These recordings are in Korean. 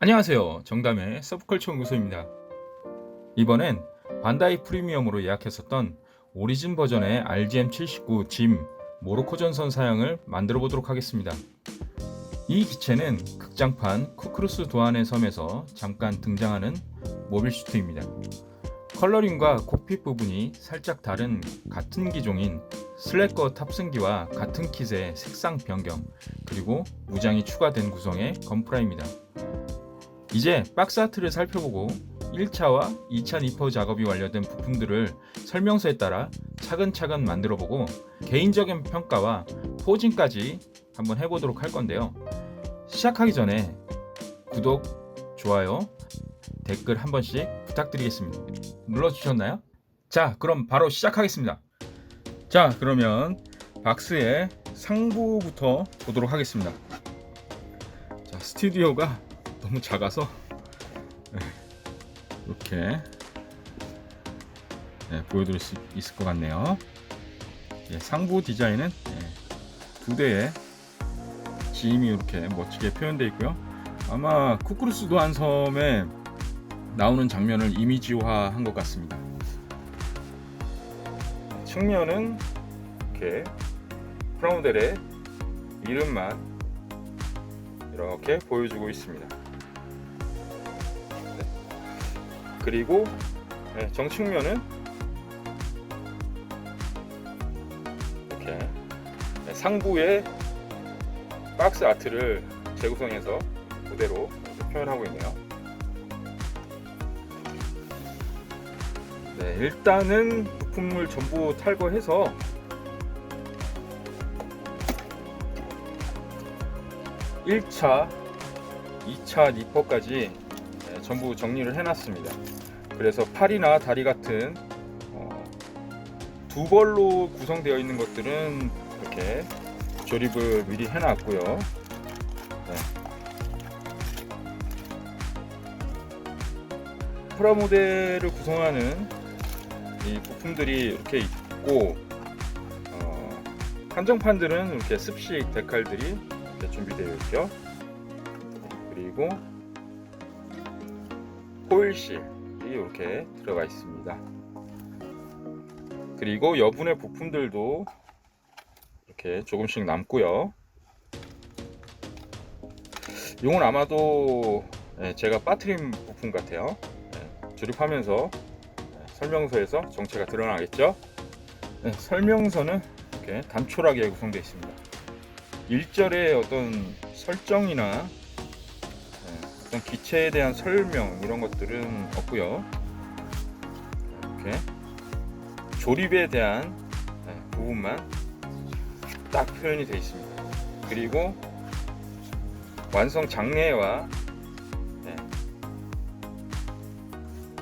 안녕하세요. 정담의 서브컬처 연구소입니다. 이번엔 반다이 프리미엄으로 예약했었던 오리진 버전의 RGM79 짐 모로코 전선 사양을 만들어 보도록 하겠습니다. 이 기체는 극장판 쿠크루스 도안의 섬에서 잠깐 등장하는 모빌 슈트입니다. 컬러링과 콕핏 부분이 살짝 다른 같은 기종인 슬래커 탑승기와 같은 킷의 색상 변경, 그리고 무장이 추가된 구성의 건프라입니다. 이제 박스 아트를 살펴보고 1차와 2차 니퍼 작업이 완료된 부품들을 설명서에 따라 차근차근 만들어보고 개인적인 평가와 포징까지 한번 해보도록 할 건데요. 시작하기 전에 구독, 좋아요, 댓글 한 번씩 부탁드리겠습니다. 눌러주셨나요? 자, 그럼 바로 시작하겠습니다. 자, 그러면 박스의 상부부터 보도록 하겠습니다. 자, 스튜디오가 너무 작아서 이렇게 보여드릴 수 있을 것 같네요. 상부 디자인은 두 대의 짐이 이렇게 멋지게 표현되어 있고요. 아마 쿠크루스 도안 섬에 나오는 장면을 이미지화한 것 같습니다. 측면은 이렇게 프라모델의 이름만 이렇게 보여주고 있습니다. 그리고 정측면은 이렇게 상부의 박스 아트를 재구성해서 그대로 표현하고 있네요. 일단은 부품을 전부 탈거해서 (1차) (2차) 니퍼까지 전부 정리를 해놨습니다. 그래서 팔이나 다리 같은 두 벌로 구성되어 있는 것들은 이렇게 조립을 미리 해놨고요. 프라모델을 구성하는 이 부품들이 이렇게 있고, 한정판들은 이렇게 습식 데칼들이 이렇게 준비되어 있죠. 그리고 호일실이 이렇게 들어가 있습니다. 그리고 여분의 부품들도 이렇게 조금씩 남고요. 이건 아마도 제가 빠뜨린 부품 같아요. 조립하면서 설명서에서 정체가 드러나겠죠. 설명서는 이렇게 단촐하게 구성되어 있습니다. 일절의 어떤 설정이나 어떤 기체에 대한 설명 이런 것들은 없고요. 이렇게 조립에 대한 부분만 딱 표현이 되어 있습니다. 그리고 완성 장례와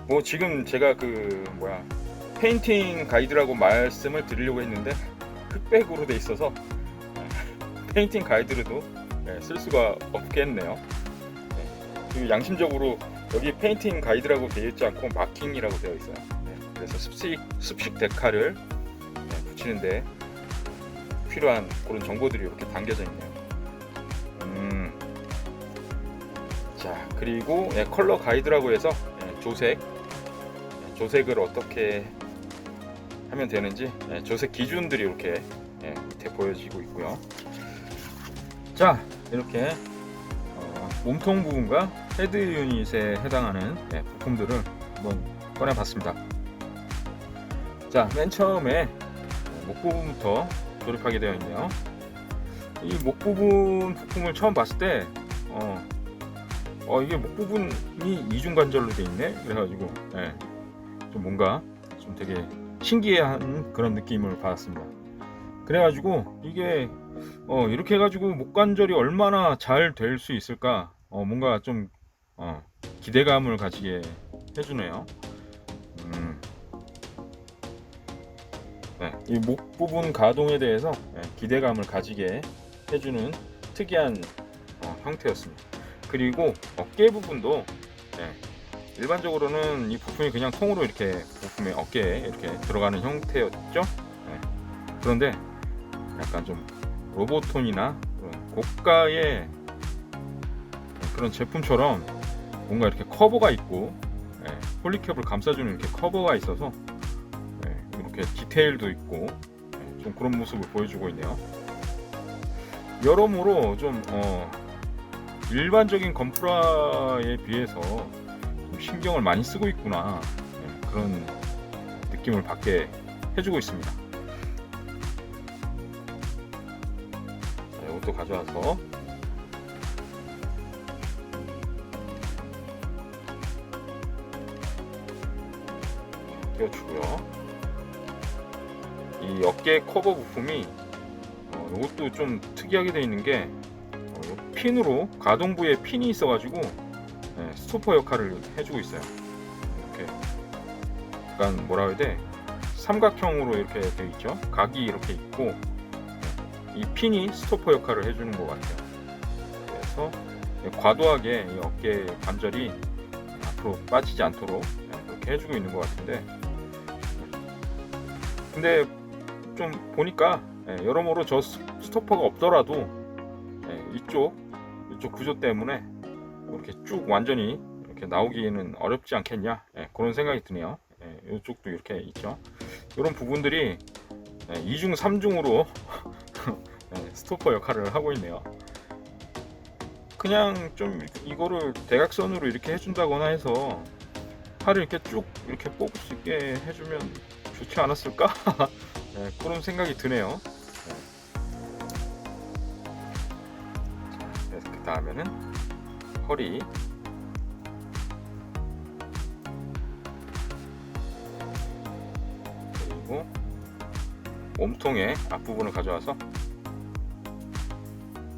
뭐 지금 제가 페인팅 가이드라고 말씀을 드리려고 했는데 흑백으로 돼 있어서 페인팅 가이드로도 쓸 수가 없겠네요. 그리고 양심적으로 여기 페인팅 가이드라고 되어 있지 않고 마킹이라고 되어 있어요. 그래서 습식 데칼을 붙이는데 필요한 그런 정보들이 이렇게 담겨져 있네요. 자, 그리고 컬러 가이드라고 해서 조색을 어떻게 하면 되는지 조색 기준들이 이렇게 밑에 보여지고 있고요. 자, 이렇게 몸통 부분과 헤드 유닛에 해당하는 부품들을 한번 꺼내봤습니다. 자, 맨 처음에 목 부분부터 조립하게 되어 있네요. 이 목 부분 부품을 처음 봤을 때 이게 목 부분이 이중 관절로 되어 있네. 그래가지고 좀 뭔가 좀 되게 신기한 그런 느낌을 받았습니다. 그래가지고 이게 이렇게 해가지고 목 관절이 얼마나 잘 될 수 있을까, 뭔가 좀 기대감을 가지게 해주네요. 이 목 부분 가동에 대해서 기대감을 가지게 해주는 특이한 형태였습니다. 그리고 어깨 부분도 일반적으로는 이 부품이 그냥 통으로 이렇게 부품의 어깨에 이렇게 들어가는 형태였죠. 그런데 약간 좀 로보톤이나 그런 고가의 그런 제품처럼 뭔가 이렇게 커버가 있고, 폴리캡을 감싸주는 이렇게 커버가 있어서 이렇게 디테일도 있고 좀 그런 모습을 보여주고 있네요. 여러모로 좀 일반적인 건프라에 비해서 좀 신경을 많이 쓰고 있구나, 그런 느낌을 받게 해주고 있습니다. 자, 이것도 가져와서 끼워주고요. 이 어깨 커버 부품이 이것도 좀 특이하게 되어 있는 게 핀으로 가동부에 핀이 있어가지고 스토퍼 역할을 해주고 있어요. 이렇게 약간 뭐라 해야 돼, 삼각형으로 이렇게 되어 있죠. 각이 이렇게 있고 이 핀이 스토퍼 역할을 해주는 것 같아요. 그래서 과도하게 이 어깨 관절이 앞으로 빠지지 않도록 이렇게 해주고 있는 것 같은데, 근데 좀 보니까 여러모로 저 스토퍼가 없더라도 이쪽 구조 때문에 이렇게 쭉 완전히 이렇게 나오기는 어렵지 않겠냐, 그런 생각이 드네요. 이쪽도 이렇게 있죠. 이런 부분들이 2중 3중으로 스토퍼 역할을 하고 있네요. 그냥 좀 이거를 대각선으로 이렇게 해준다거나 해서 팔을 이렇게 쭉 이렇게 뽑을 수 있게 해주면 좋지 않았을까? 그런 생각이 드네요. 그래서 그 다음에는 허리, 그리고 몸통의 앞부분을 가져와서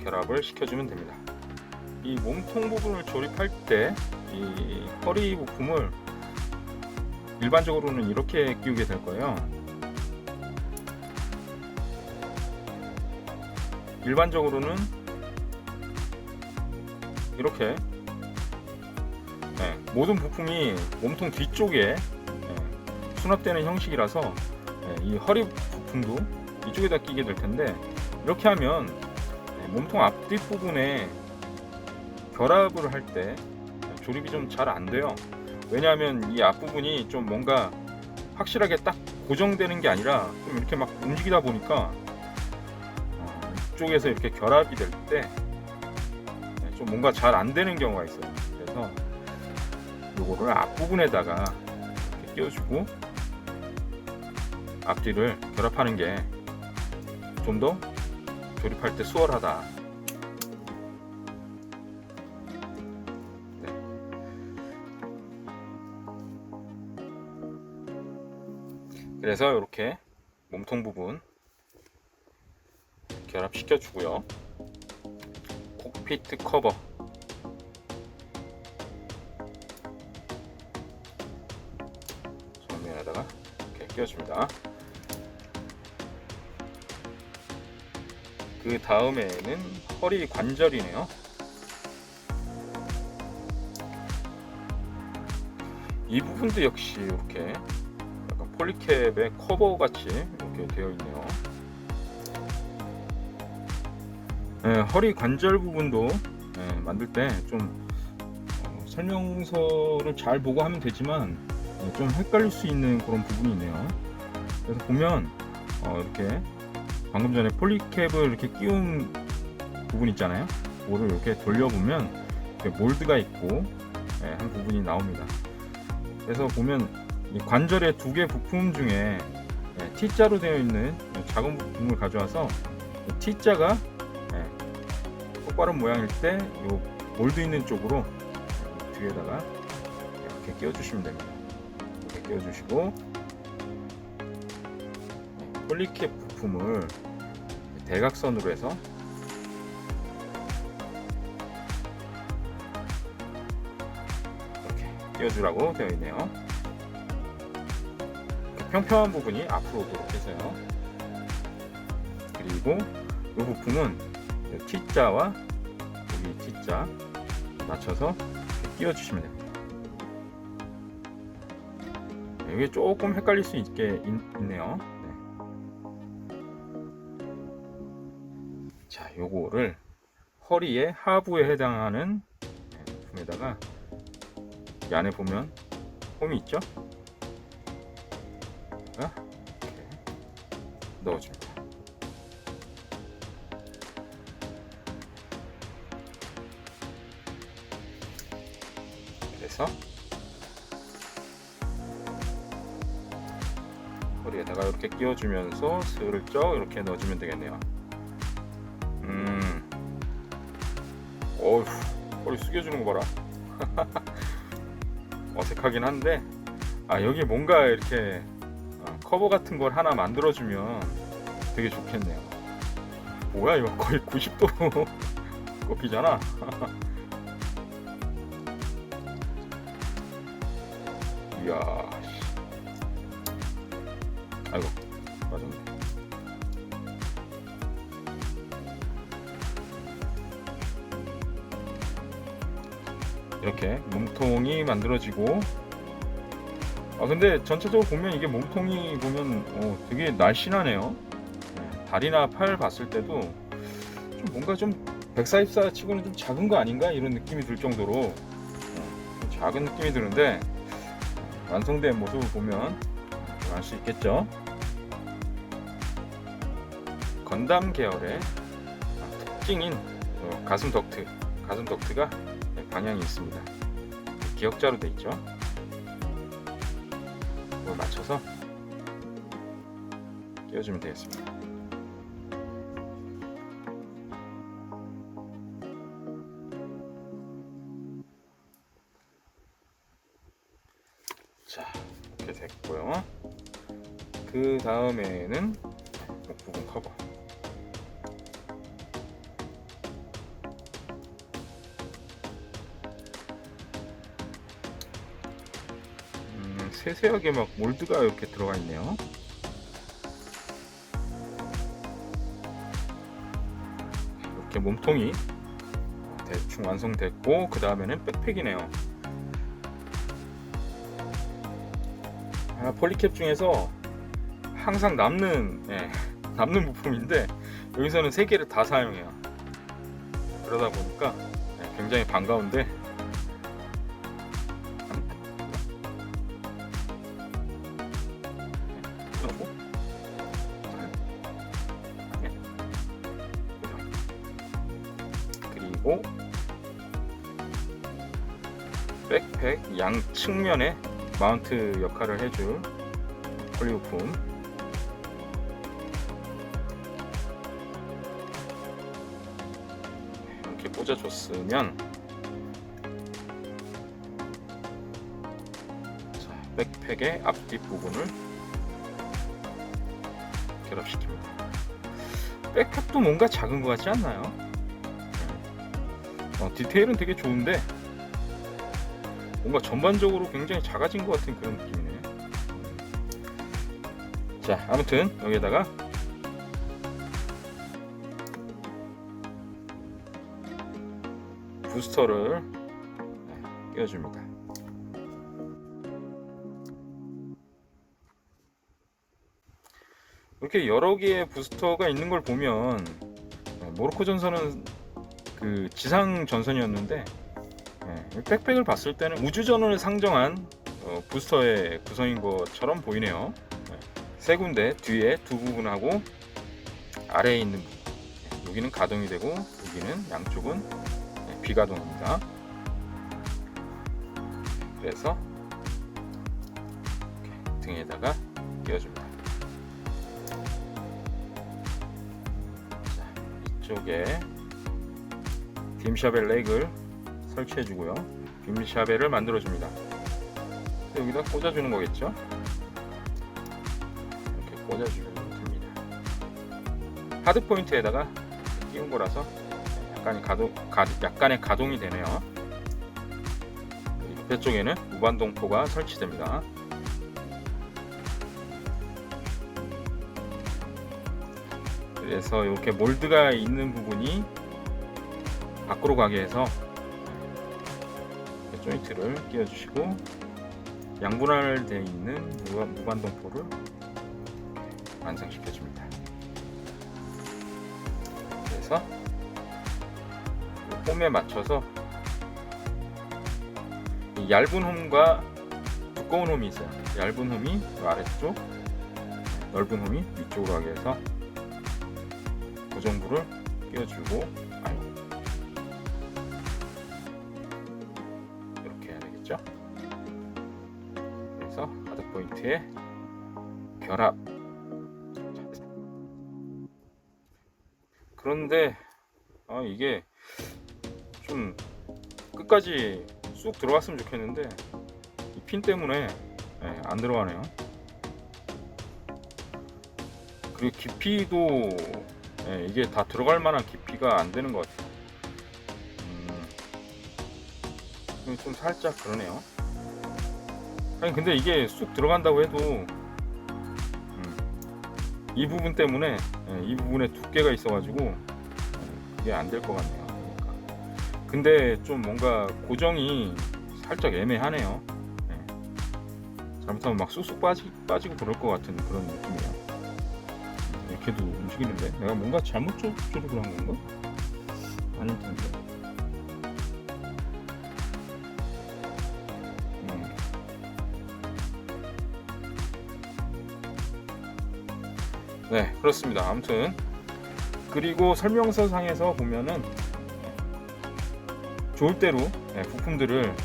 결합을 시켜주면 됩니다. 이 몸통 부분을 조립할 때 이 허리 부품을 일반적으로는 이렇게 끼우게 될 거예요. 일반적으로는 이렇게 모든 부품이 몸통 뒤쪽에 수납되는 형식이라서 이 허리 부품도 이쪽에다 끼게 될 텐데, 이렇게 하면 몸통 앞뒷부분에 결합을 할 때 조립이 좀 잘 안 돼요. 왜냐하면 이 앞부분이 좀 뭔가 확실하게 딱 고정되는 게 아니라 좀 이렇게 막 움직이다 보니까 이쪽에서 이렇게 결합이 될 때 좀 뭔가 잘 안 되는 경우가 있어요. 그래서 요거를 앞부분에다가 이렇게 끼워주고 앞뒤를 결합하는 게 좀 더 조립할 때 수월하다. 그래서 이렇게 몸통 부분 결합시켜 주고요. 콕피트 커버, 정면에다가 이렇게 끼워줍니다. 그 다음에는 허리 관절이네요. 이 부분도 역시 이렇게 폴리캡의 커버 같이 이렇게 되어 있네요. 허리 관절 부분도 만들 때 좀 설명서를 잘 보고 하면 되지만 좀 헷갈릴 수 있는 그런 부분이 있네요. 그래서 보면 이렇게 방금 전에 폴리캡을 이렇게 끼운 부분 있잖아요. 그거를 이렇게 돌려보면 이렇게 몰드가 있고 한 부분이 나옵니다. 그래서 보면 이 관절의 두 개 부품 중에 T자로 되어 있는 작은 부품을 가져와서 T자가 똑바른 모양일 때 이 몰드 있는 쪽으로 뒤에다가 이렇게 끼워주시면 됩니다. 이렇게 끼워주시고 폴리캡 부품을 대각선으로 해서 이렇게 끼워주라고 되어 있네요. 평평한 부분이 앞으로 오도록 해서요. 그리고 이 부품은 T자와 여기 T자 맞춰서 끼워주시면 됩니다. 이게 조금 헷갈릴 수 있게 있네요. 자, 요거를 허리의 하부에 해당하는 부품에다가 이 안에 보면 홈이 있죠? 이렇게 넣어줍니다. 그래서 허리에다가 이렇게 끼워주면서 슬쩍 이렇게 넣어주면 되겠네요. 어휴, 허리 숙여주는 거 봐라. 어색하긴 한데, 여기 뭔가 이렇게 커버 같은 걸 하나 만들어주면 되게 좋겠네요. 뭐야, 이거 거의 90도 꺾이잖아. 이야, 아이고, 맞았네. 이렇게 몸통이 만들어지고, 근데 전체적으로 보면 이게 몸통이 보면 되게 날씬하네요. 다리나 팔 봤을 때도 좀 뭔가 좀 144 치고는 좀 작은 거 아닌가 이런 느낌이 들 정도로 좀 작은 느낌이 드는데, 완성된 모습을 보면 알 수 있겠죠. 건담 계열의 특징인 가슴 덕트가 방향이 있습니다. 기역자로 되어 있죠. 이걸 맞춰서 끼워주면 되겠습니다. 자, 이렇게 됐고요. 그 다음에는 목 부분 커버. 세세하게 막 몰드가 이렇게 들어가 있네요. 이렇게 몸통이 대충 완성됐고, 그 다음에는 백팩이네요. 폴리캡 중에서 항상 남는 부품인데, 여기서는 3개를 다 사용해요. 그러다 보니까 굉장히 반가운데, 그리고 백팩 양 측면에 마운트 역할을 해줄 폴리부품, 이렇게 꽂아줬으면, 백팩의 앞뒷 부분을 결합시킵니다. 백팩도 뭔가 작은 것 같지 않나요? 디테일은 되게 좋은데 뭔가 전반적으로 굉장히 작아진 것 같은 그런 느낌이네. 자, 아무튼 여기에다가 부스터를 끼워줍니다. 이렇게 여러 개의 부스터가 있는 걸 보면, 모로코 전선은 그 지상 전선이었는데, 백팩을 봤을 때는 우주전을 상정한 부스터의 구성인 것처럼 보이네요. 3군데, 뒤에 2부분하고 아래에 있는 부분, 여기는 가동이 되고 여기는 양쪽은 비가동입니다. 그래서 등에다가 끼워줍니다. 자, 이쪽에 빔샤벨 렉을 설치해주고요. 빔샤벨을 만들어줍니다. 여기다 꽂아주는 거겠죠? 이렇게 꽂아주면 됩니다. 하드포인트에다가 끼운 거라서 약간의 가동이 되네요. 옆에 쪽에는 무반동포가 설치됩니다. 그래서 이렇게 몰드가 있는 부분이 밖으로 가게 해서 조인트를 끼워주시고, 양분할되어 있는 무반동포를 완성시켜줍니다. 그래서 폼에 맞춰서 얇은 홈과 두꺼운 홈이 있어요. 얇은 홈이 아래쪽, 넓은 홈이 위쪽으로 하게 해서 고정부를 끼워주고, 이렇게 해야 되겠죠. 그래서 하드 포인트에 결합. 그런데 이게 좀 끝까지 쑥 들어갔으면 좋겠는데 이 핀 때문에 안 들어가네요. 그리고 깊이도 이게 다 들어갈 만한 깊이가 안 되는 것 같아요. 좀 살짝 그러네요. 아니 근데 이게 쑥 들어간다고 해도 이 부분 때문에 이 부분에 두께가 있어가지고 이게 안 될 것 같네요. 그러니까. 근데 좀 뭔가 고정이 살짝 애매하네요. 잘못하면 막 쑥쑥 빠지고 그럴 것 같은 그런 느낌이에요. 이렇게도 움직이는데 내가 뭔가 잘못 조립을 한 건가? 아닐 텐데. 네, 그렇습니다. 아무튼 그리고 설명서 상에서 보면은 좋을 대로 부품들을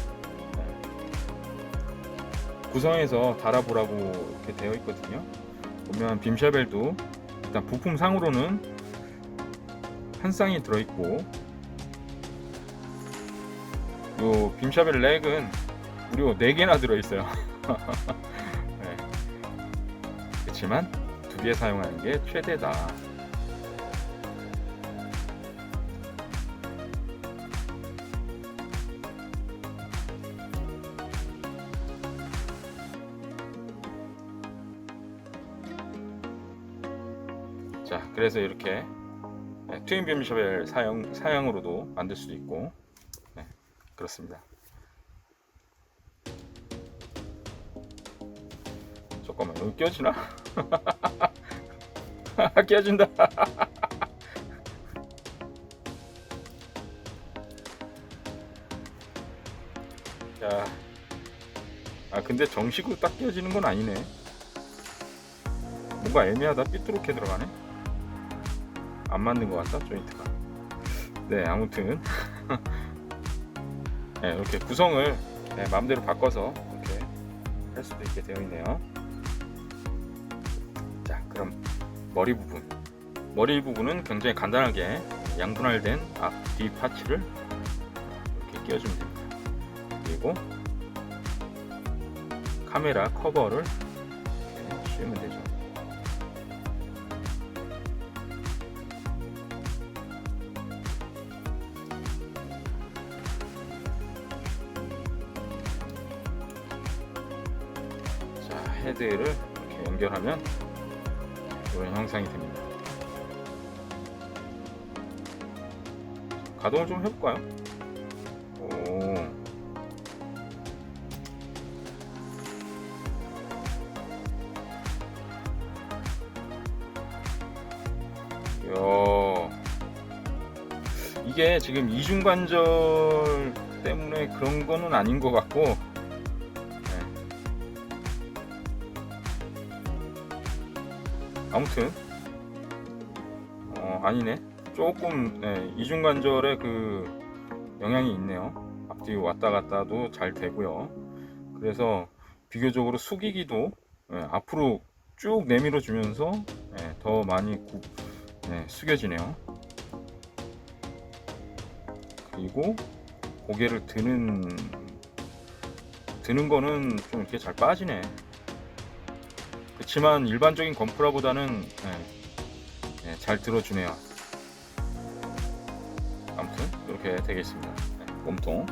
구성해서 달아보라고 이렇게 되어 있거든요. 보면 빔샤벨도 일단 부품상으로는 한 쌍이 들어있고, 요 빔샤벨 렉은 무려 4개나 들어있어요. 네. 그렇지만 2개 사용하는 게 최대다. 자, 그래서 이렇게 트윈 빔샤벨 사양으로도 만들 수도 있고, 그렇습니다. 잠깐만, 여기 껴지나? 껴진다. 야, 근데 정식으로 딱 껴지는 건 아니네. 뭔가 애매하다. 삐뚤게 들어가네. 안 맞는 것 같다, 조인트가. 네, 아무튼 이렇게 구성을 마음대로 바꿔서 이렇게 할 수도 있게 되어 있네요. 자, 그럼 머리 부분은 굉장히 간단하게 양분할된 앞, 뒤 파츠를 이렇게 끼워주면 됩니다. 그리고 카메라 커버를 이렇게 씌우면 되죠. 자, 헤드를 이렇게 연결하면 이런 형상이 됩니다. 가동을 좀 해볼까요? 오. 이게 지금 이중관절 때문에 그런 거는 아닌 것 같고, 아무튼 아니네. 조금 이중관절에 그 영향이 있네요. 앞뒤 왔다 갔다도 잘 되고요. 그래서 비교적으로 숙이기도 앞으로 쭉 내밀어 주면서 더 많이 숙여지네요. 그리고 고개를 드는 거는 좀 이렇게 잘 빠지네. 그렇지만 일반적인 건프라보다는 잘 들어주네요. 아무튼 이렇게 되겠습니다. 몸통.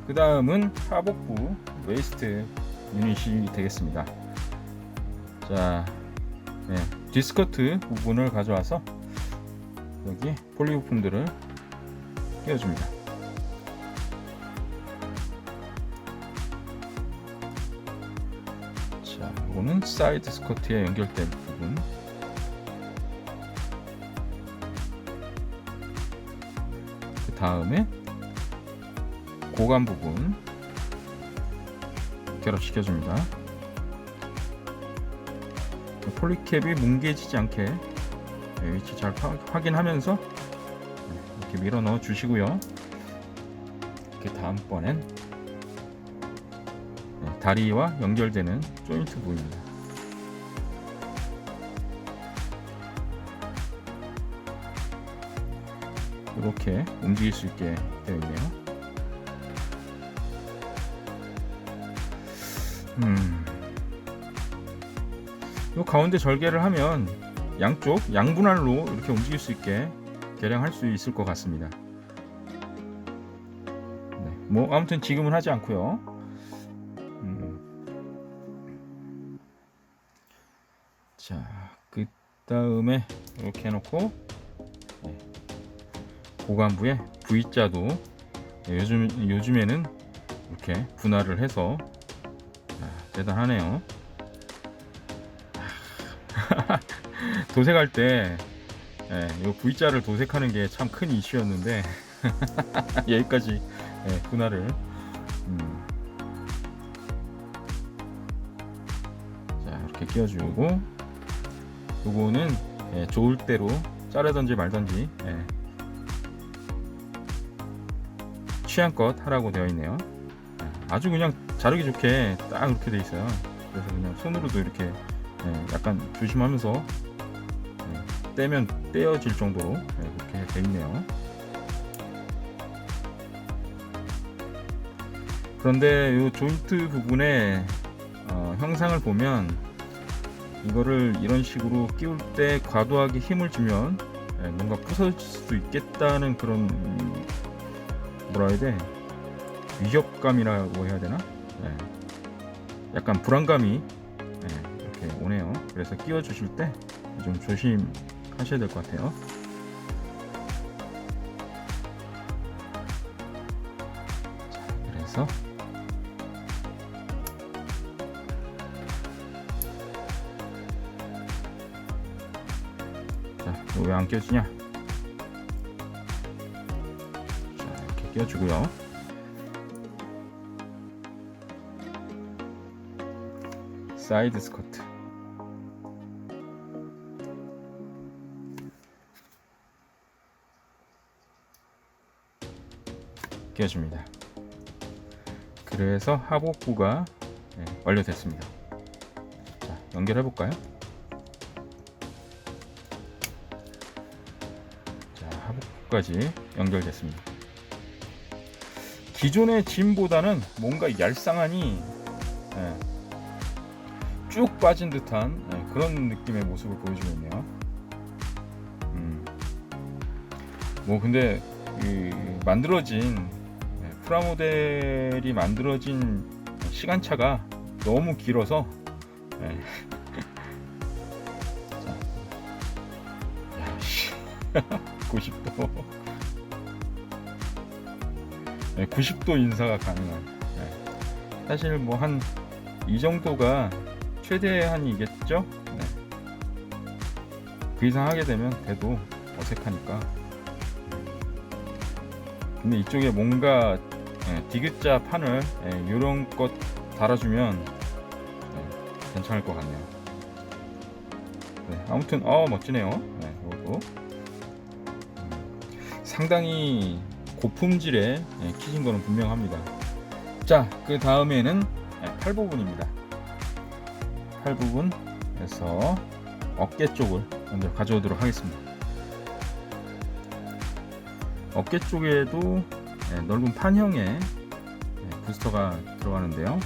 그 다음은 하복부 웨이스트 유닛이 되겠습니다. 자, 디스커트 부분을 가져와서 여기 폴리 부품들을 끼워줍니다. 자, 이거는 사이드 스커트에 연결된 부분. 그 다음에 고관 부분 결합시켜줍니다. 폴리캡이 뭉개지지 않게 위치 잘 확인하면서 이렇게 밀어 넣어 주시고요. 이렇게 다음번엔 다리와 연결되는 조인트 부분입니다. 이렇게 움직일 수 있게 되어 있네요. 이 가운데 절개를 하면 양쪽 양분할로 이렇게 움직일 수 있게 개량할 수 있을 것 같습니다. 네, 뭐 아무튼 지금은 하지 않고요. 자, 그 다음에 이렇게 해놓고 고관부에 V자도 요즘에는 이렇게 분할을 해서 대단하네요. 도색할 때 이 V자를 도색하는 게 참 큰 이슈였는데 여기까지 분할을 자, 이렇게 끼워주고, 요거는 좋을 대로 자르던지 말던지 취향껏 하라고 되어 있네요. 아주 그냥 자르기 좋게 딱 이렇게 돼 있어요. 그래서 그냥 손으로도 이렇게 약간 조심하면서 떼면 떼어질 정도로 이렇게 돼 있네요. 그런데 이 조인트 부분에 형상을 보면 이거를 이런 식으로 끼울 때 과도하게 힘을 주면 뭔가 부서질 수도 있겠다는 그런, 뭐라 해야 돼, 위협감이라고 해야 되나? 약간 불안감이 이렇게 오네요. 그래서 끼워 주실 때 좀 조심하셔야 될 것 같아요. 자, 그래서 왜 안 껴지냐? 자, 이렇게 껴주고요. 사이드 스커트 끼워줍니다. 그래서 하복부가 완료됐습니다. 자, 연결해 볼까요? 자, 하복부까지 연결됐습니다. 기존의 짐보다는 뭔가 얄쌍하니 쭉 빠진 듯한 그런 느낌의 모습을 보여주고 있네요. 뭐 근데 만들어진 프라모델이 만들어진 시간차가 너무 길어서 90도 90도 인사가 가능한, 사실 뭐 한 이 정도가 최대한이겠죠. 그 이상 하게 되면 돼도 어색하니까. 근데 이쪽에 뭔가 디귿자 판을 이런 것 달아주면 괜찮을 것 같네요. 아무튼 멋지네요. 이것도 상당히 고품질의 킷인 거는 분명합니다. 자, 그 다음에는 팔 부분입니다. 팔 부분에서 어깨 쪽을 먼저 가져오도록 하겠습니다. 어깨 쪽에도 넓은 판형의 부스터가 들어가는데요.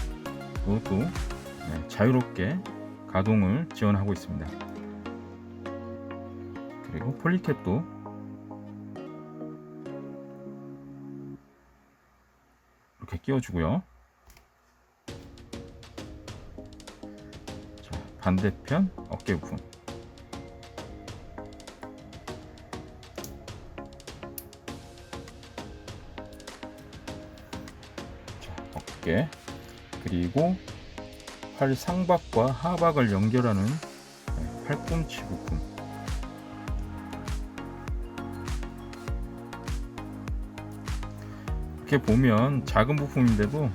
이것도 자유롭게 가동을 지원하고 있습니다. 그리고 폴리캡도 이렇게 끼워주고요. 자, 반대편 어깨 부분, 어깨, 그리고 팔 상박과 하박을 연결하는 팔꿈치 부분, 이렇게 보면 작은 부품인데도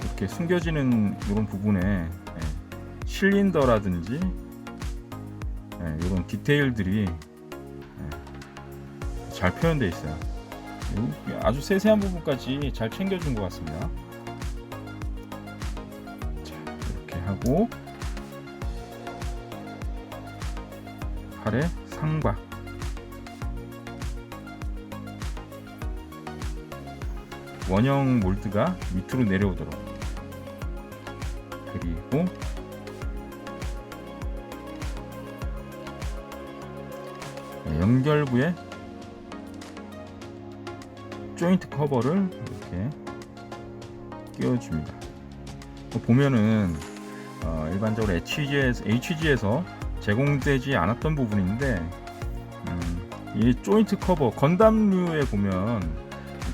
이렇게 숨겨지는 이런 부분에 실린더라든지 이런 디테일들이 잘 표현되어 있어요. 아주 세세한 부분까지 잘 챙겨준 것 같습니다. 자, 이렇게 하고 팔의 상박, 원형 몰드가 밑으로 내려오도록, 그리고 연결부에 조인트 커버를 이렇게 끼워줍니다. 보면은 일반적으로 HG에서 제공되지 않았던 부분인데 이 조인트 커버, 건담류에 보면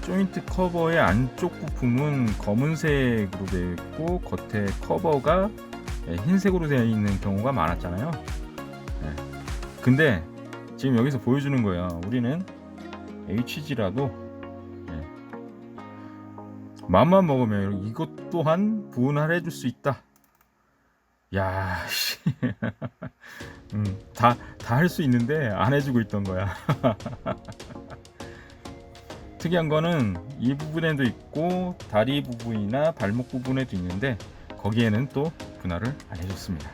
조인트 커버의 안쪽 부품은 검은색으로 되어 있고 겉에 커버가 흰색으로 되어 있는 경우가 많았잖아요. 근데 지금 여기서 보여주는 거예요. 우리는 HG라도 맘만 먹으면 이것 또한 분할해 줄 수 있다. 야, 씨. 다 할 수 있는데 안 해주고 있던 거야. 특이한 거는 이 부분에도 있고 다리 부분이나 발목 부분에도 있는데 거기에는 또 분할을 안 해줬습니다.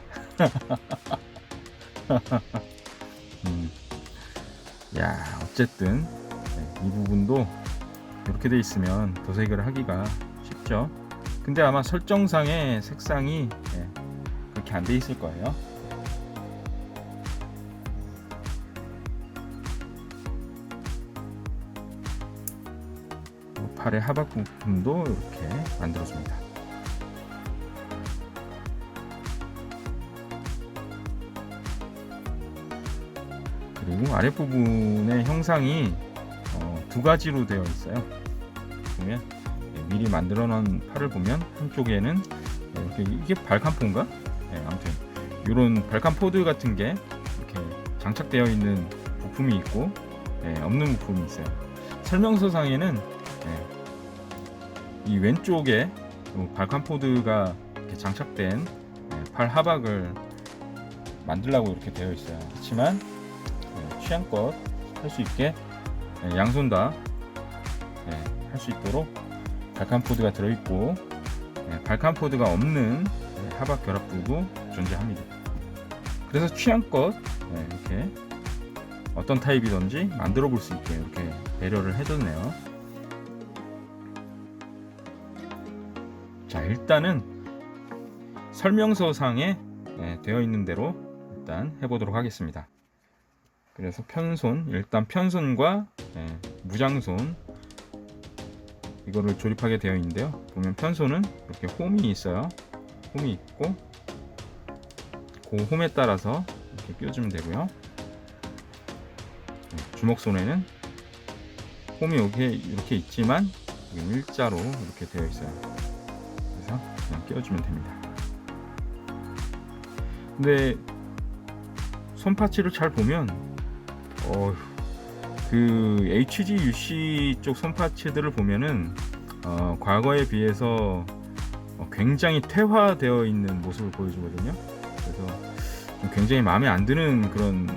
야, 어쨌든 이 부분도 이렇게 돼 있으면 도색을 하기가 쉽죠. 근데 아마 설정상의 색상이 그렇게 안 돼 있을 거예요. 팔의 하박 부분도 이렇게 만들어줍니다. 그리고 아랫부분의 형상이 두 가지로 되어 있어요. 보면 미리 만들어 놓은 팔을 보면 한쪽에는 이렇게, 이게 발칸포인가? 아무튼 이런 발칸포드 같은 게 이렇게 장착되어 있는 부품이 있고 없는 부품이 있어요. 설명서상에는 이 왼쪽에 발칸포드가 이렇게 장착된 팔 하박을 만들라고 이렇게 되어 있어요. 그렇지만 취향껏 할 수 있게 양손 다 할 수 있도록 발칸포드가 들어있고 발칸포드가 없는 하박 결합부도 존재합니다. 그래서 취향껏 이렇게 어떤 타입이든지 만들어 볼 수 있게 이렇게 배려를 해줬네요. 자, 일단은 설명서상에 되어 있는 대로 일단 해보도록 하겠습니다. 그래서 편손, 일단 편손과 무장손 이거를 조립하게 되어 있는데요. 보면 편손은 이렇게 홈이 있어요. 홈이 있고 그 홈에 따라서 이렇게 끼워주면 되고요. 주먹손에는 홈이 이렇게 있지만 일자로 이렇게 되어 있어요. 그래서 그냥 끼워주면 됩니다. 근데 손 파츠를 잘 보면 그 HG, UC 쪽 손 파츠들을 보면은 과거에 비해서 굉장히 퇴화되어 있는 모습을 보여주거든요. 그래서 굉장히 마음에 안 드는 그런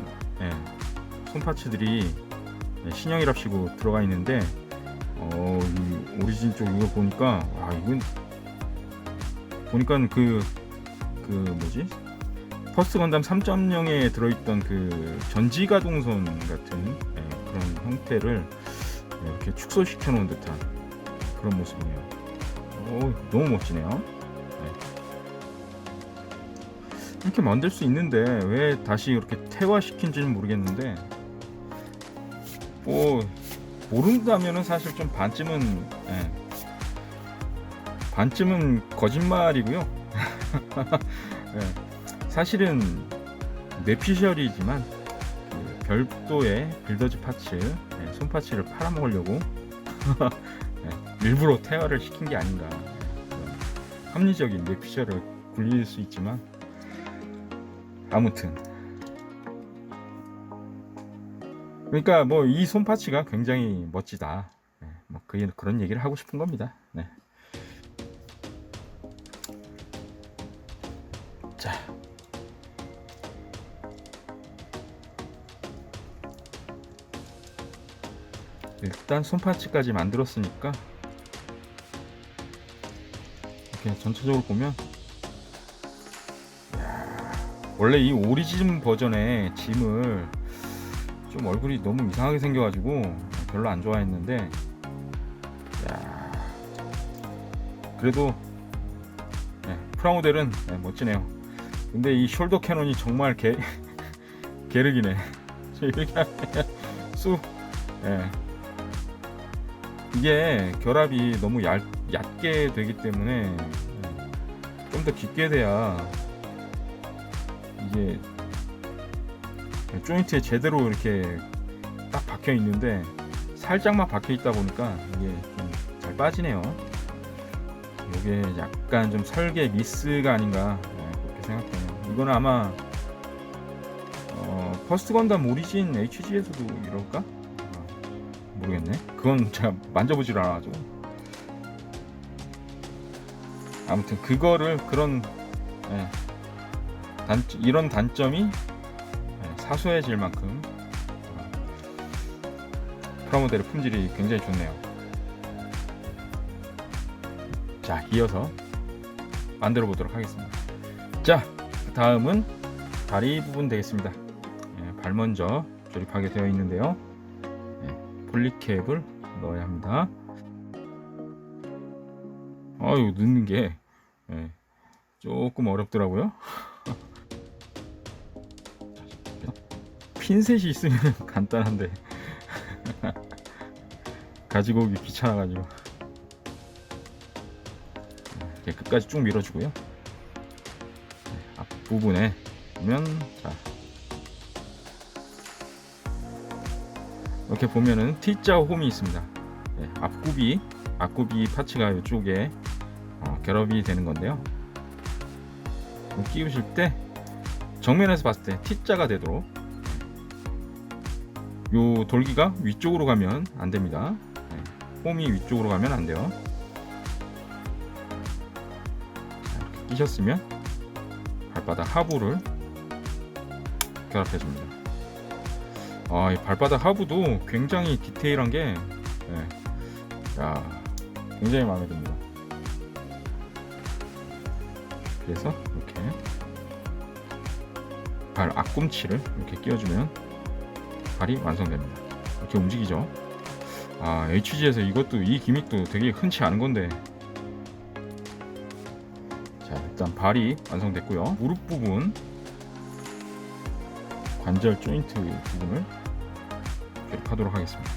손 파츠들이 신형이랍시고 들어가 있는데 이 오리진 쪽 이거 보니까 이건 보니까 그 뭐지? 퍼스트 건담 3.0에 들어있던 그 전지가동선 같은 그런 형태를 이렇게 축소시켜 놓은 듯한 그런 모습이네요. 너무 멋지네요. 이렇게 만들 수 있는데 왜 다시 이렇게 퇴화시킨지는 모르겠는데 모른다면은 사실 좀 반쯤은 거짓말이고요. 사실은 뇌피셜이지만 별도의 빌더즈 파츠, 손 파츠를 팔아먹으려고 일부러 퇴화를 시킨 게 아닌가. 합리적인 뇌피셜을 굴릴 수 있지만 아무튼 그러니까 뭐 이 손 파츠가 굉장히 멋지다. 뭐 그런 얘기를 하고 싶은 겁니다. 네. 자, 일단 손파츠까지 만들었으니까 이렇게 전체적으로 보면, 원래 이 오리진 버전의 짐을 좀 얼굴이 너무 이상하게 생겨가지고 별로 안 좋아했는데, 그래도 프라모델은 멋지네요. 근데 이 숄더 캐논이 정말 개륵이네. 이렇게 이게 결합이 너무 얕게 되기 때문에 좀 더 깊게 돼야 이게 조인트에 제대로 이렇게 딱 박혀 있는데, 살짝만 박혀 있다 보니까 이게 좀 잘 빠지네요. 이게 약간 좀 설계 미스가 아닌가 그렇게 생각해요. 이거는 아마 퍼스트 건담 오리진 HG에서도 이럴까? 모르겠네. 그건 제가 만져보질 않아가지고. 아무튼 그거를 이런 단점이 사소해질 만큼 프라모델의 품질이 굉장히 좋네요. 자, 이어서 만들어 보도록 하겠습니다. 자, 다음은 다리 부분 되겠습니다. 발 먼저 조립하게 되어 있는데요. 폴리캡을 넣어야 합니다. 이거 넣는 게 조금 어렵더라고요. 핀셋이 있으면 간단한데 가지고 오기 귀찮아가지고 이렇게 끝까지 쭉 밀어주고요. 앞부분에 보면, 자, 이렇게 보면은 T자 홈이 있습니다. 앞구비 파츠가 이쪽에 결합이 되는 건데요. 끼우실 때 정면에서 봤을 때 T자가 되도록, 요 돌기가 위쪽으로 가면 안 됩니다. 홈이 위쪽으로 가면 안 돼요. 이렇게 끼셨으면 발바닥 하부를 결합해 줍니다. 이 발바닥 하부도 굉장히 디테일한 게 굉장히 마음에 듭니다. 그래서 이렇게 발 앞꿈치를 이렇게 끼워주면 발이 완성됩니다. 이렇게 움직이죠. HG에서 이 기믹도 되게 흔치 않은 건데. 자, 일단 발이 완성됐고요. 무릎 부분, 관절 조인트 부분을 조립하도록 하겠습니다.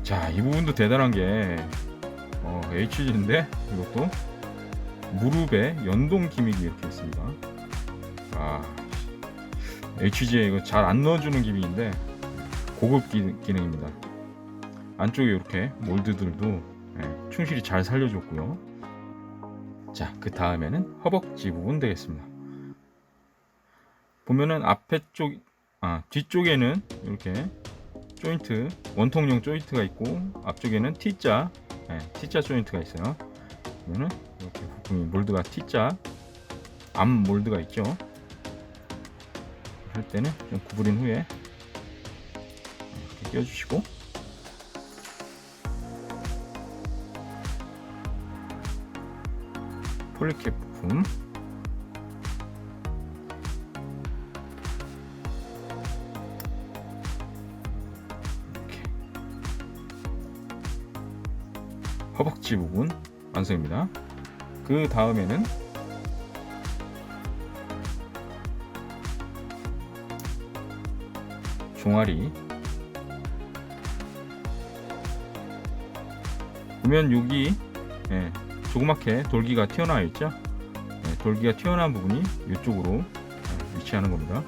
자, 이 부분도 대단한 게 HG인데 이것도 무릎에 연동 기믹이 이렇게 있습니다. HG에 이거 잘 안 넣어주는 기믹인데 고급 기능입니다. 안쪽에 이렇게 몰드들도 충실히 잘 살려줬고요. 자, 그 다음에는 허벅지 부분 되겠습니다. 보면은 뒤쪽에는 이렇게 조인트, 원통용 조인트가 있고, 앞쪽에는 T자 조인트가 있어요. 보면은 이렇게 부품이 몰드가 T자 암 몰드가 있죠. 할 때는 좀 구부린 후에 이렇게 껴주시고, 폴리캡 부품, 이렇게 허벅지 부분 완성입니다. 그 다음에는 종아리, 보면 여기 조그맣게 돌기가 튀어나와 있죠. 돌기가 튀어나온 부분이 이쪽으로 위치하는 겁니다.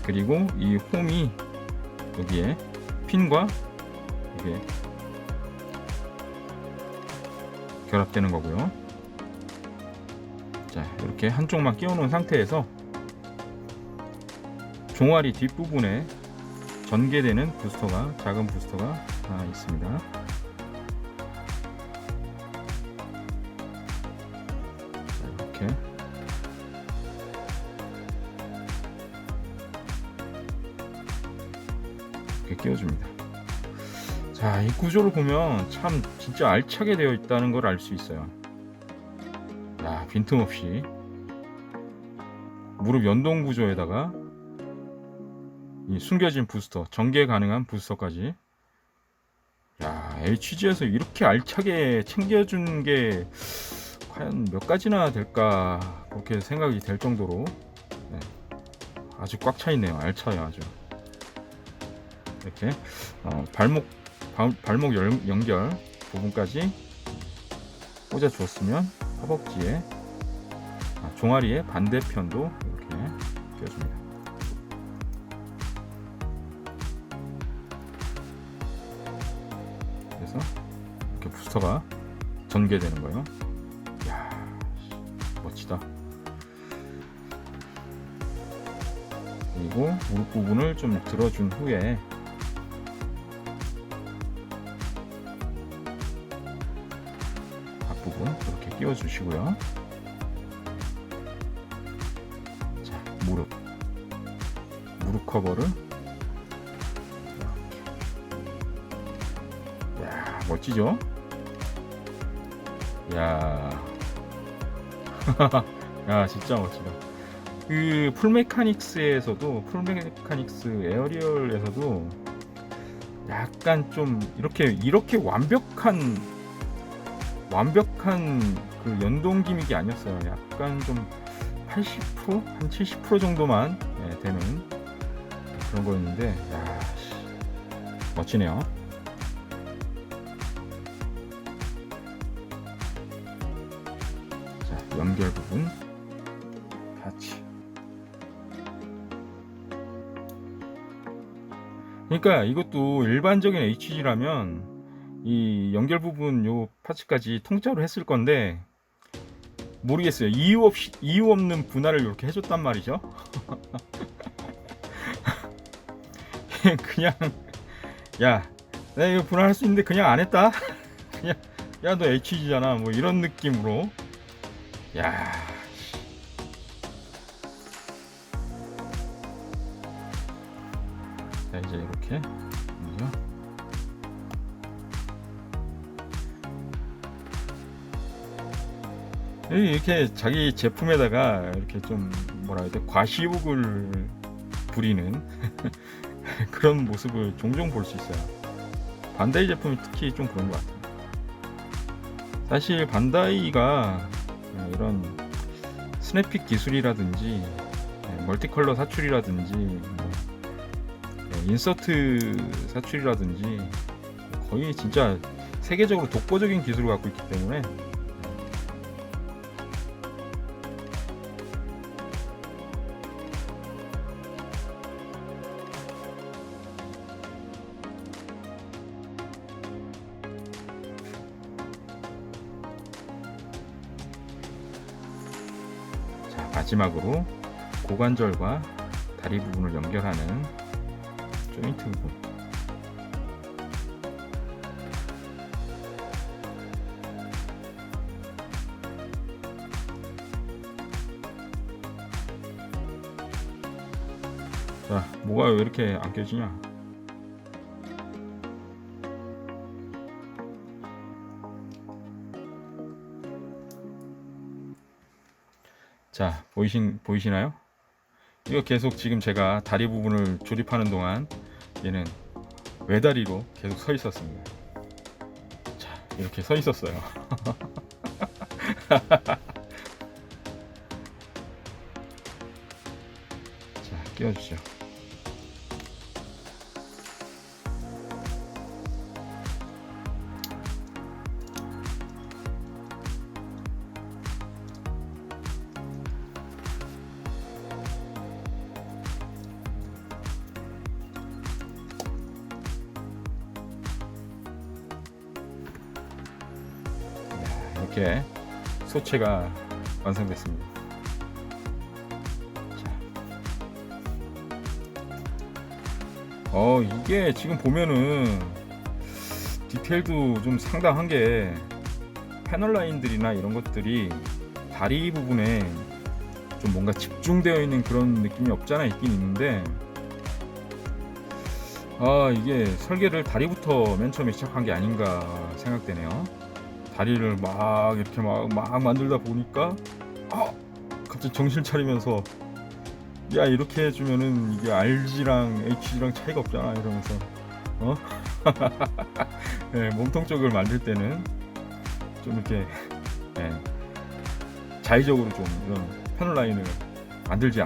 그리고 이 홈이 여기에 핀과 이게 결합되는 거고요. 자, 이렇게 한쪽만 끼워 놓은 상태에서 종아리 뒷부분에 전개되는 부스터가, 작은 부스터가 하나 있습니다. 자, 이렇게 끼워줍니다. 자, 이 구조를 보면 참 진짜 알차게 되어 있다는 걸 알 수 있어요. 야, 빈틈없이 무릎 연동 구조에다가 이 숨겨진 부스터, 전개 가능한 부스터까지. 야, HG에서 이렇게 알차게 챙겨준 게 과연 몇 가지나 될까, 그렇게 생각이 될 정도로 네, 아주 꽉 차 있네요. 알차요, 아주. 이렇게 발목 연결 부분까지 꽂아 주었으면 허벅지에 종아리의 반대편도 이렇게 끼워줍니다. 그래서 이렇게 부스터가 전개되는 거예요. 이야, 멋지다. 그리고 무릎 부분을 좀 들어준 후에 앞부분 이렇게 끼워주시고요. 자, 무릎 커버를 이렇게. 야, 멋지죠? 야, 야, 진짜 멋지다. 그 풀메카닉스에서도, 풀메카닉스 에어리얼에서도 약간 좀 이렇게 완벽한 그 연동 기믹이 아니었어요. 약간 좀 80%? 한 70% 정도만 되는 그런 거였는데, 야, 멋지네요. 자, 연결 부분 같이. 그러니까 이것도 일반적인 HG라면 이 연결 부분 요 파츠까지 통짜로 했을 건데, 모르겠어요. 이유 없는 분할을 이렇게 해줬단 말이죠. 그냥 야, 내가 이거 분할할 수 있는데 그냥 안 했다. 그냥 야, 너 HG잖아, 뭐 이런 느낌으로. 야, 자, 이제 이렇게 그죠? 이렇게 자기 제품에다가 이렇게 좀 뭐라 해야 돼, 과시욕을 부리는 그런 모습을 종종 볼 수 있어요. 반다이 제품이 특히 좀 그런 것 같아요. 사실 반다이가 이런 스냅픽 기술이라든지 멀티컬러 사출이라든지 인서트 사출이라든지 거의 진짜 세계적으로 독보적인 기술을 갖고 있기 때문에 마지막으로 고관절과 다리 부분을 연결하는 조인트 부분. 자, 뭐가 왜 이렇게 안 껴지냐? 자, 보이시나요? 이거 계속 지금 제가 다리 부분을 조립하는 동안 얘는 외다리로 계속 서 있었습니다. 자, 이렇게 서 있었어요. 자, 끼워주죠. 이렇게 소체가 완성됐습니다. 자. 이게 지금 보면은 디테일도 좀 상당한 게 패널 라인들이나 이런 것들이 다리 부분에 좀 뭔가 집중되어 있는 그런 느낌이 없잖아 있긴 있는데, 이게 설계를 다리부터 맨 처음에 시작한 게 아닌가 생각되네요. 다리를 막 이렇게 막 만들다 보니까 갑자기 정신 차리면서, 야, 이렇게 해주면은 이게 RG랑 HG랑 차이가 없잖아 이러면서 네, 몸통 쪽을 만들 때는 좀 이렇게 자의적으로 좀 이런 패널 라인을 만들지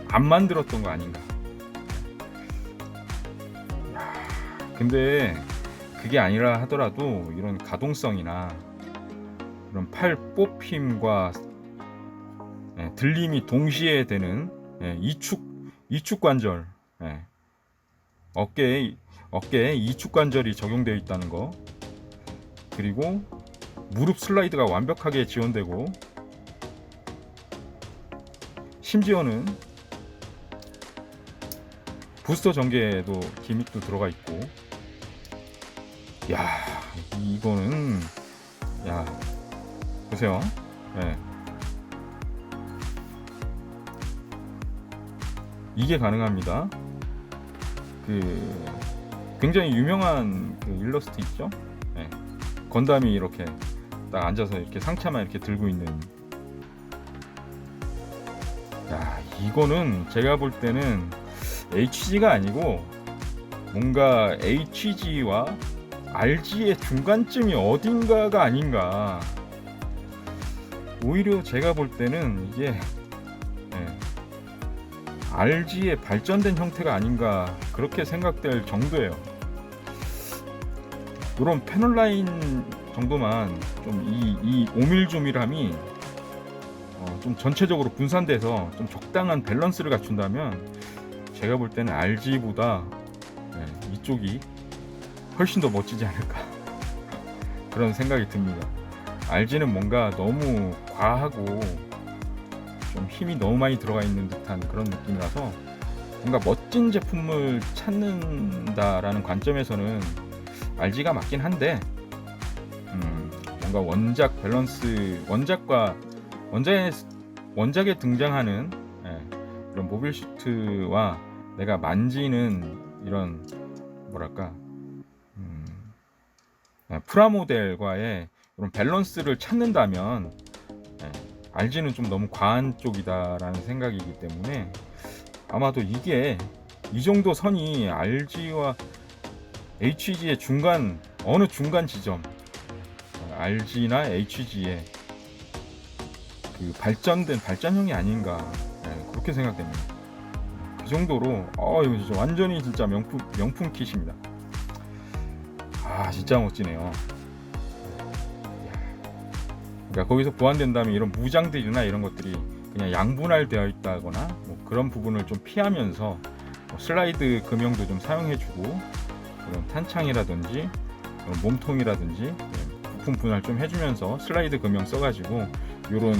안 만들었던 거 아닌가. 근데 그게 아니라 하더라도 이런 가동성이나 이런 팔 뽑힘과 들림이 동시에 되는 이축 관절, 어깨에 이축 관절이 적용되어 있다는 거, 그리고 무릎 슬라이드가 완벽하게 지원되고, 심지어는 부스터 전개에도 기믹도 들어가 있고, 야, 이거는, 야, 보세요. 이게 가능합니다. 굉장히 유명한 일러스트 있죠? 건담이 이렇게 딱 앉아서 이렇게 상체만 이렇게 들고 있는. 야, 이거는 제가 볼 때는 HG가 아니고 뭔가 HG와 RG의 중간쯤이 어딘가가 아닌가. 오히려 제가 볼 때는 이게 RG의 발전된 형태가 아닌가 그렇게 생각될 정도예요. 이런 패널 라인 정도만 좀 이 오밀조밀함이 좀 전체적으로 분산돼서 좀 적당한 밸런스를 갖춘다면 제가 볼 때는 RG보다 이쪽이 훨씬 더 멋지지 않을까 그런 생각이 듭니다. RG는 뭔가 너무 과하고 좀 힘이 너무 많이 들어가 있는 듯한 그런 느낌이라서 뭔가 멋진 제품을 찾는다라는 관점에서는 RG가 맞긴 한데, 뭔가 원작 밸런스, 원작에 등장하는 이런 모빌 슈트와 내가 만지는 이런 뭐랄까 프라모델과의 이런 밸런스를 찾는다면 RG는 좀 너무 과한 쪽이다라는 생각이기 때문에 아마도 이게 이 정도 선이 RG와 HG의 중간, 어느 중간 지점, RG나 HG의 그 발전된 발전형이 아닌가 그렇게 생각됩니다. 그 정도로 이거 진짜 완전히 진짜 명품 킷입니다. 진짜 멋지네요. 그러니까 거기서 보완된다면 이런 무장들이나 이런 것들이 그냥 양분할되어 있다거나 뭐 그런 부분을 좀 피하면서 슬라이드 금형도 좀 사용해주고, 그런 탄창이라든지 몸통이라든지 부품 분할 좀 해주면서 슬라이드 금형 써가지고 요런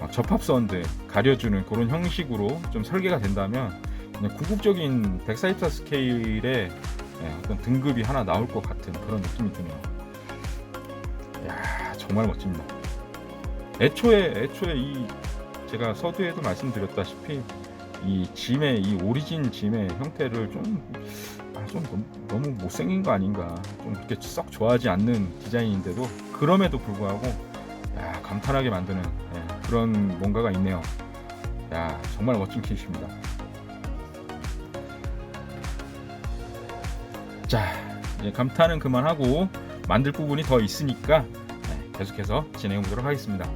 접합선들 가려주는 그런 형식으로 좀 설계가 된다면 그냥 궁극적인 백사이터 스케일의 어떤 등급이 하나 나올 것 같은 그런 느낌이 드네요. 야, 정말 멋집니다. 애초에 이 제가 서두에도 말씀드렸다시피 이 짐의 이 오리진 짐의 형태를 좀 너무 못생긴 거 아닌가, 좀 그렇게 썩 좋아하지 않는 디자인인데도 그럼에도 불구하고 감탄하게 만드는 그런 뭔가가 있네요. 야, 정말 멋진 킷입니다. 자, 이제 감탄은 그만하고 만들 부분이 더 있으니까 계속해서 진행해 보도록 하겠습니다.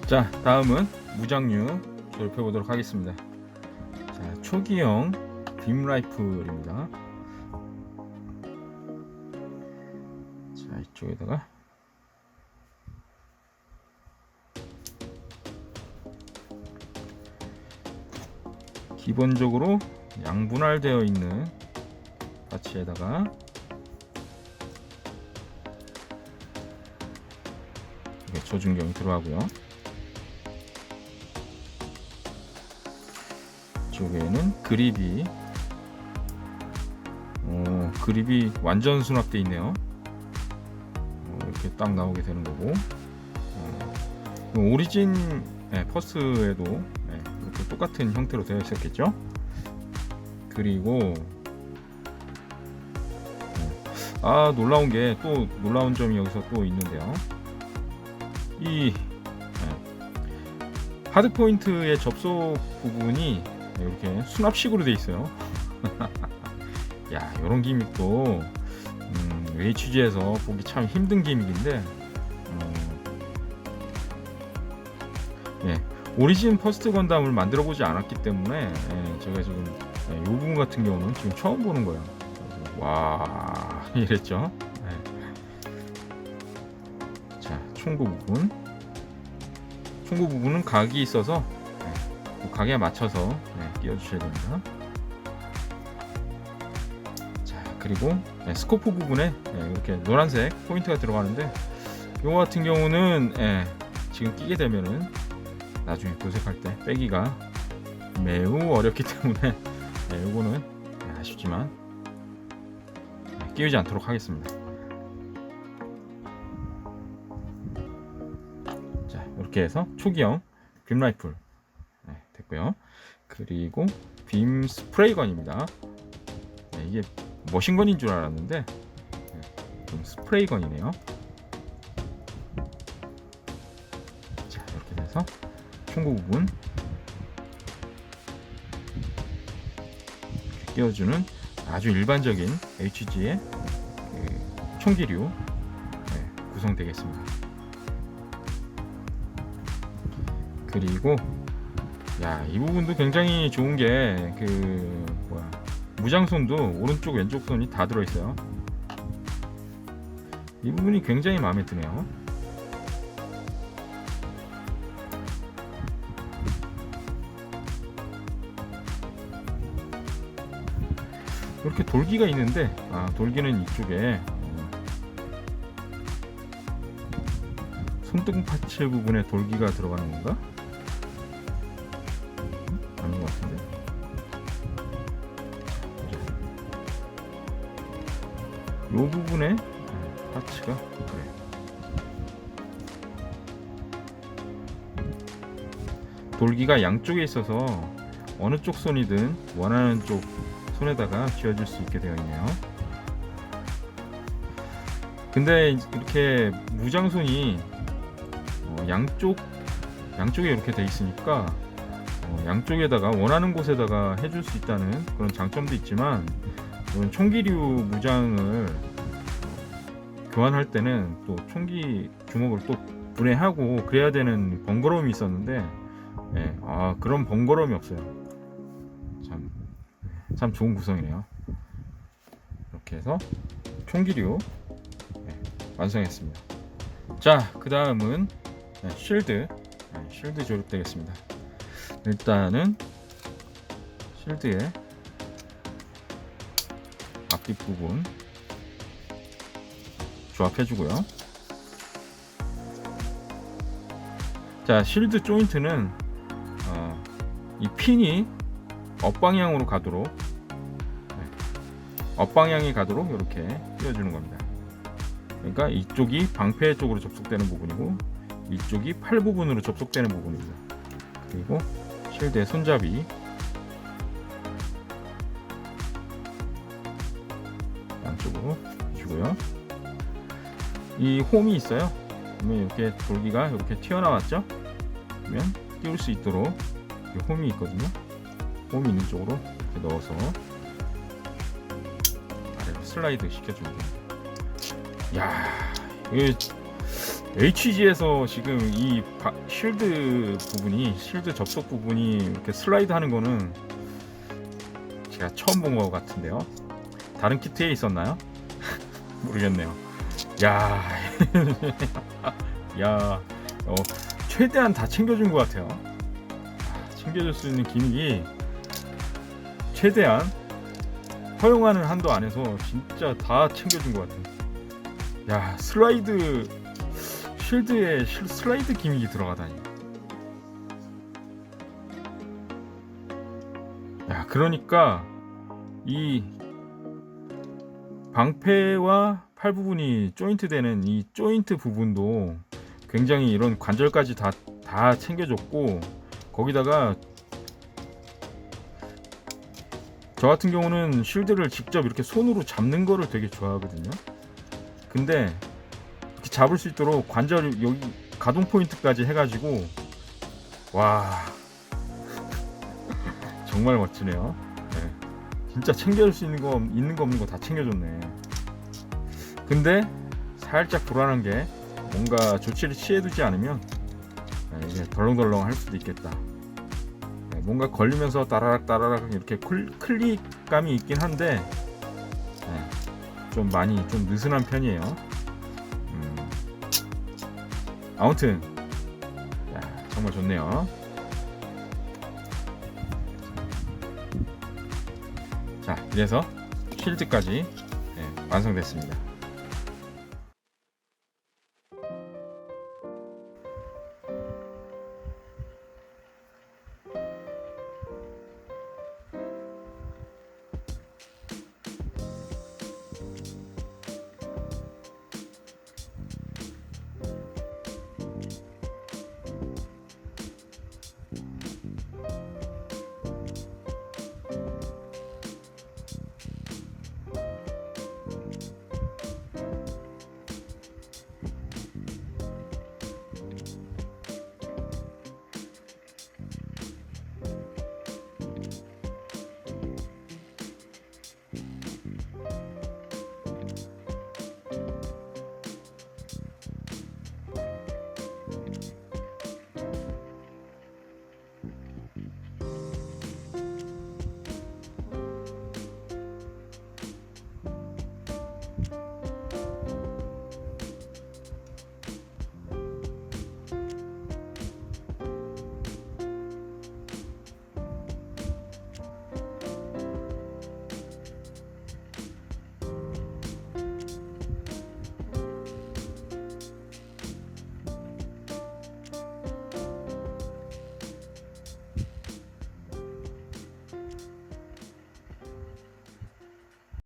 자, 다음은 무장류 조립해 보도록 하겠습니다. 자, 초기형 빔 라이플입니다. 자, 이쪽에다가 기본적으로 양분할되어 있는 바치에다가 조준경이 들어가고요. 이쪽에는 그립이 그립이 완전 수납되어 있네요. 이렇게 딱 나오게 되는 거고, 오리진 퍼스트에도 이렇게 똑같은 형태로 되어 있었겠죠. 그리고 놀라운 점이 여기서 또 있는데요. 이 하드 포인트의 접속 부분이 이렇게 수납식으로 되어 있어요. 야, 이런 기믹도 HG에서 보기 참 힘든 기믹인데, 오리진 퍼스트 건담을 만들어 보지 않았기 때문에 제가 지금 이 부분 같은 경우는 지금 처음 보는 거예요. 와, 이랬죠. 자, 총구 부분은 각이 있어서 그 각에 맞춰서 끼워주셔야 됩니다. 자, 그리고 스코프 부분에 이렇게 노란색 포인트가 들어가는데, 이거 같은 경우는 지금 끼게 되면은 나중에 도색할 때 빼기가 매우 어렵기 때문에 이거는 아쉽지만 끼우지 않도록 하겠습니다. 자, 이렇게 해서 초기형 빔 라이플 됐고요. 그리고 빔 스프레이건입니다. 이게 머신건인 줄 알았는데 빔 스프레이건이네요. 자, 이렇게 돼서 총구 부분 끼워주는 아주 일반적인 HG의 총기류 구성되겠습니다. 그리고 이 부분도 굉장히 좋은 게 무장손도 오른쪽 왼쪽 손이 다 들어있어요. 이 부분이 굉장히 마음에 드네요. 이렇게 돌기가 있는데, 돌기는 이쪽에 손등 파츠 부분에 돌기가 들어가는 건가? 아닌 것 같은데. 이 부분에 파츠가 그래. 돌기가 양쪽에 있어서 어느 쪽 손이든 원하는 쪽 손에다가 쥐어줄 수 있게 되어 있네요. 근데 이렇게 무장손이 양쪽에 이렇게 돼 있으니까 양쪽에다가 원하는 곳에다가 해줄 수 있다는 그런 장점도 있지만, 총기류 무장을 교환할 때는 또 총기 주먹을 또 분해하고 그래야 되는 번거로움이 있었는데, 그런 번거로움이 없어요. 참 좋은 구성이네요. 이렇게 해서 총기류 완성했습니다. 자, 그 다음은 쉴드 조립되겠습니다. 일단은 쉴드의 앞뒷 부분 조합해주고요. 자, 쉴드 조인트는 이 핀이 업방향으로 가도록 이렇게 끼워주는 겁니다. 그러니까 이쪽이 방패 쪽으로 접속되는 부분이고, 이쪽이 팔 부분으로 접속되는 부분입니다. 그리고 쉴드의 손잡이 안쪽으로 주고요. 이 홈이 있어요. 그러면 이렇게 돌기가 이렇게 튀어나왔죠? 그러면 끼울 수 있도록 이 홈이 있거든요. 홈이 있는 쪽으로 이렇게 넣어서 아래로 슬라이드 시켜줍니다. 야, HG에서 지금 이 쉴드 접속 부분이 이렇게 슬라이드 하는 거는 제가 처음 본 것 같은데요. 다른 키트에 있었나요? 모르겠네요. 최대한 다 챙겨준 것 같아요. 챙겨줄 수 있는 기믹이 최대한 허용하는 한도 안에서 진짜 다 챙겨준 것 같아요. 쉴드에 슬라이드 기믹이 들어가다니. 그러니까 이 방패와 팔 부분이 조인트 되는 이 조인트 부분도 굉장히 이런 관절까지 다 챙겨줬고, 거기다가 저 같은 경우는 쉴드를 직접 이렇게 손으로 잡는 거를 되게 좋아하거든요. 근데 이렇게 잡을 수 있도록 관절 여기 가동 포인트까지 해가지고, 와 정말 멋지네요. 네. 진짜 챙겨줄 수 있는 거 없는 거 다 챙겨줬네. 근데 살짝 불안한 게, 뭔가 조치를 취해두지 않으면 이게 덜렁덜렁 할 수도 있겠다. 뭔가 걸리면서 따라락 이렇게 클릭감이 있긴 한데, 좀 많이 좀 느슨한 편이에요. 아무튼 정말 좋네요. 자, 이래서 쉴드까지 완성됐습니다.